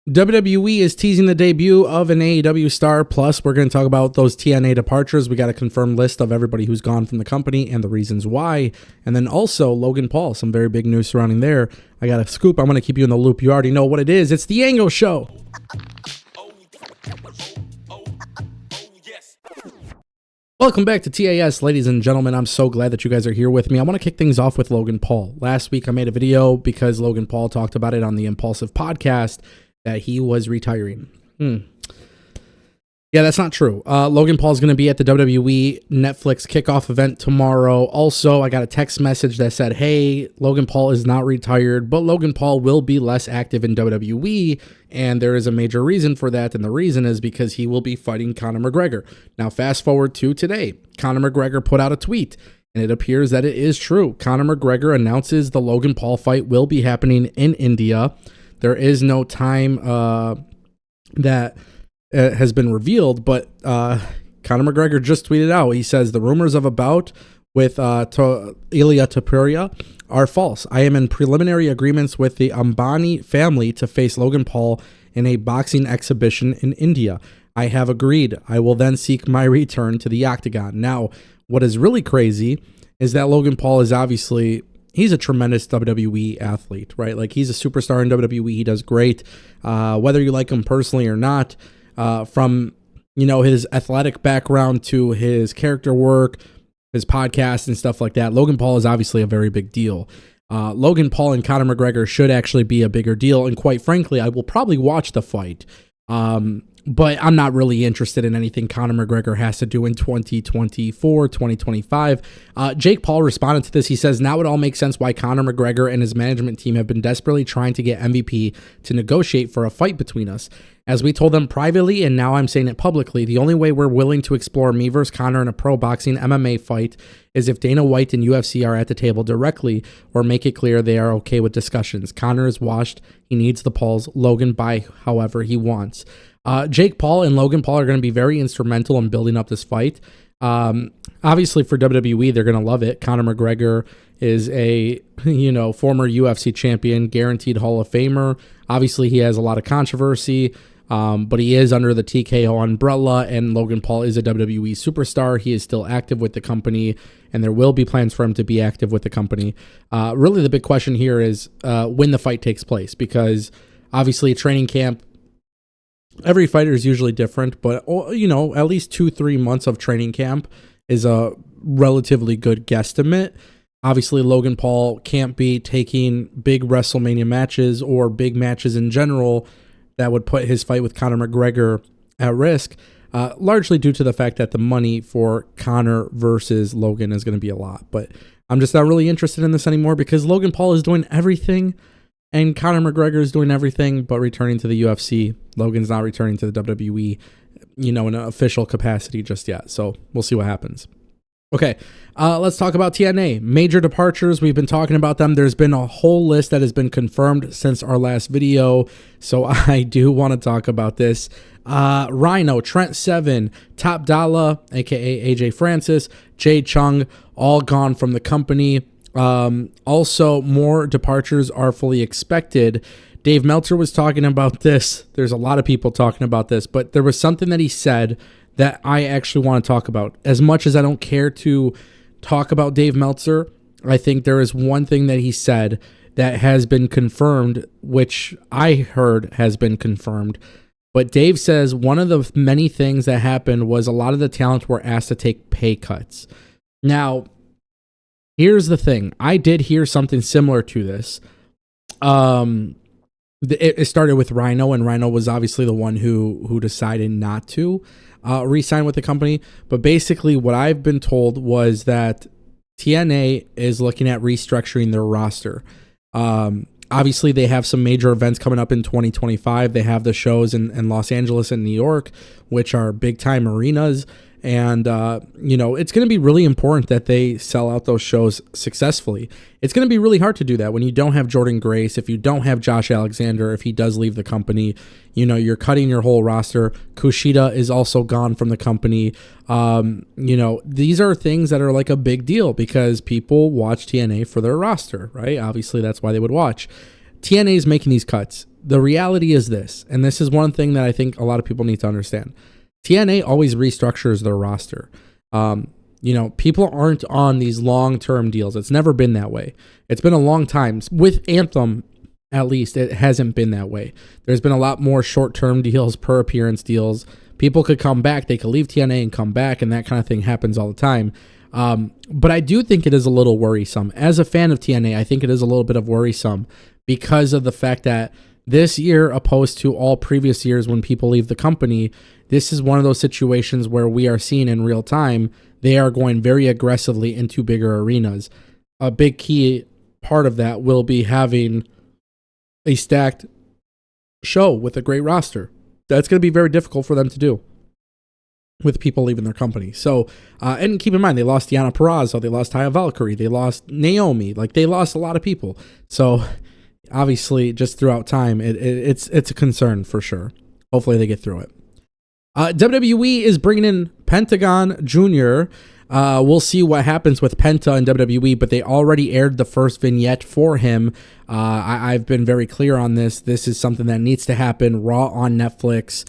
WWE is teasing the debut of an AEW star. Plus, we're going to talk about those TNA departures. We got a confirmed list of everybody who's gone from the company and the reasons why. And then also Logan Paul, some very big news surrounding there. I got a scoop. I'm going to keep you in the loop. You already know what it is. It's the Ango Show. Welcome back to TAS, ladies and gentlemen. I'm so glad that you guys are here with me. I want to kick things off with Logan Paul. Last week I made a video because Logan Paul talked about it on the Impulsive podcast that he was retiring. Yeah, that's not true. Logan Paul is going to be at the WWE Netflix kickoff event tomorrow. Also, I got a text message that said, hey, Logan Paul is not retired, but Logan Paul will be less active in WWE, and there is a major reason for that, and the reason is because he will be fighting Conor McGregor. Now, fast forward to today. Conor McGregor put out a tweet, and it appears that it is true. Conor McGregor announces the Logan Paul fight will be happening in India. There is no time that has been revealed, but Conor McGregor just tweeted out. He says, the rumors of a bout with Ilia Topuria are false. I am in preliminary agreements with the Ambani family to face Logan Paul in a boxing exhibition in India. I have agreed. I will then seek my return to the octagon. Now, what is really crazy is that Logan Paul is obviously... he's a tremendous WWE athlete, right? Like, he's a superstar in WWE. He does great. Whether you like him personally or not, from, you know, his athletic background to his character work, his podcast and stuff like that, Logan Paul is obviously a very big deal. Logan Paul and Conor McGregor should actually be a bigger deal. And quite frankly, I will probably watch the fight. But I'm not really interested in anything Conor McGregor has to do in 2024, 2025. Jake Paul responded to this. He says, now it all makes sense why Conor McGregor and his management team have been desperately trying to get MVP to negotiate for a fight between us. As we told them privately, and now I'm saying it publicly, the only way we're willing to explore me versus Conor in a pro boxing MMA fight is if Dana White and UFC are at the table directly or make it clear they are okay with discussions. Conor is washed. He needs the Pauls. Logan by however he wants. Jake Paul and Logan Paul are going to be very instrumental in building up this fight. Obviously for WWE, they're going to love it. Conor McGregor is a, former UFC champion, guaranteed Hall of Famer. Obviously he has a lot of controversy, but he is under the TKO umbrella, and Logan Paul is a WWE superstar. He is still active with the company, and there will be plans for him to be active with the company. Really the big question here is when the fight takes place, because obviously training camp, every fighter is usually different, but at least 2-3 months of training camp is a relatively good guesstimate. Obviously, Logan Paul can't be taking big WrestleMania matches or big matches in general that would put his fight with Conor McGregor at risk, largely due to the fact that the money for Conor versus Logan is going to be a lot. But I'm just not really interested in this anymore because Logan Paul is doing everything and Conor McGregor is doing everything but returning to the UFC. Logan's not returning to the WWE, in an official capacity just yet. So we'll see what happens. Okay, let's talk about TNA. Major departures. We've been talking about them. There's been a whole list that has been confirmed since our last video. So I do want to talk about this. Rhino, Trent Seven, Top Dollar, aka AJ Francis, Jay Chung, all gone from the company. Also, more departures are fully expected. Dave Meltzer was talking about this. There's a lot of people talking about this, but there was something that he said that I actually want to talk about. As much as I don't care to talk about Dave Meltzer, I think there is one thing that he said that has been confirmed, which I heard has been confirmed. But Dave says one of the many things that happened was a lot of the talent were asked to take pay cuts. Now, here's the thing. I did hear something similar to this. It started with Rhino, and Rhino was obviously the one who decided not to re-sign with the company. But basically what I've been told was that TNA is looking at restructuring their roster. Obviously, they have some major events coming up in 2025. They have the shows in Los Angeles and New York, which are big-time arenas. And, it's going to be really important that they sell out those shows successfully. It's going to be really hard to do that when you don't have Jordan Grace, if you don't have Josh Alexander, if he does leave the company. You're cutting your whole roster. Kushida is also gone from the company. These are things that are like a big deal because people watch TNA for their roster, right? Obviously, that's why they would watch. TNA is making these cuts. the reality is this, and this is one thing that I think a lot of people need to understand. TNA always restructures their roster. People aren't on these long-term deals. It's never been that way. It's been a long time. With Anthem, at least, it hasn't been that way. There's been a lot more short-term deals, per appearance deals. People could come back. They could leave TNA and come back, and that kind of thing happens all the time. But I do think it is a little worrisome. As a fan of TNA, I think it is a little bit of worrisome because of the fact that this year, opposed to all previous years when people leave the company, this is one of those situations where we are seeing in real time they are going very aggressively into bigger arenas. A big key part of that will be having a stacked show with a great roster. That's going to be very difficult for them to do with people leaving their company. So, and keep in mind, they lost Deonna Purrazzo, they lost Taya Valkyrie, they lost Naomi. Like, they lost a lot of people. So, obviously, just throughout time, it's a concern for sure. Hopefully, they get through it. WWE is bringing in Pentagon Jr. We'll see what happens with Penta and WWE, but they already aired the first vignette for him. I've been very clear on this. This is something that needs to happen. Raw on Netflix.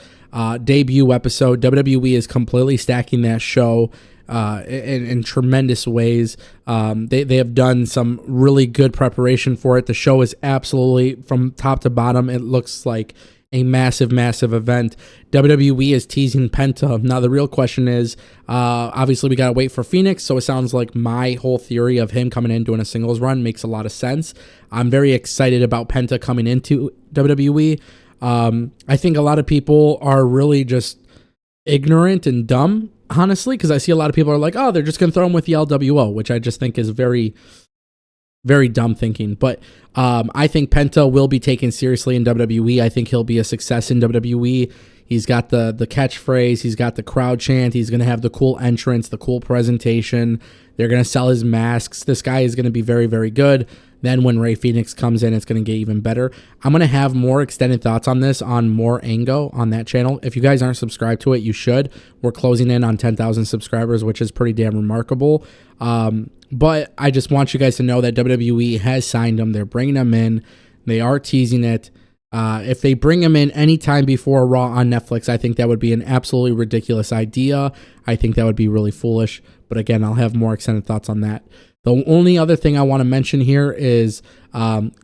Debut episode. WWE is completely stacking that show in tremendous ways. They have done some really good preparation for it. The show is absolutely, from top to bottom, it looks like a massive, massive event. WWE is teasing Penta. Now, the real question is, obviously, we got to wait for Phoenix, so it sounds like my whole theory of him coming in doing a singles run makes a lot of sense. I'm very excited about Penta coming into WWE. I think a lot of people are really just ignorant and dumb, honestly, because I see a lot of people are like, oh, they're just going to throw him with the LWO, which I just think is very, very dumb thinking. But I think Penta will be taken seriously in WWE. I think he'll be a success in WWE. He's got the catchphrase. He's got the crowd chant. He's going to have the cool entrance, the cool presentation. They're going to sell his masks. This guy is going to be very, very good. Then when Rey Fenix comes in, it's going to get even better. I'm going to have more extended thoughts on this on More Ango on that channel. If you guys aren't subscribed to it, you should. We're closing in on 10,000 subscribers, which is pretty damn remarkable. But I just want you guys to know that WWE has signed him. They're bringing him in. They are teasing it. If they bring him in anytime before Raw on Netflix, I think that would be an absolutely ridiculous idea. I think that would be really foolish. But again, I'll have more extended thoughts on that. The only other thing I want to mention here is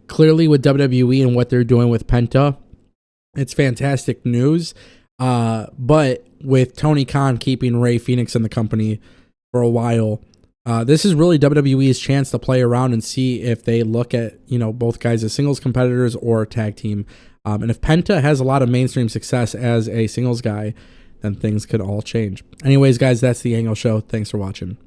clearly with WWE and what they're doing with Penta, it's fantastic news. But with Tony Khan keeping Rey Fenix in the company for a while, this is really WWE's chance to play around and see if they look at, both guys as singles competitors or tag team. And if Penta has a lot of mainstream success as a singles guy, then things could all change. Anyways, guys, that's the Angle Show. Thanks for watching.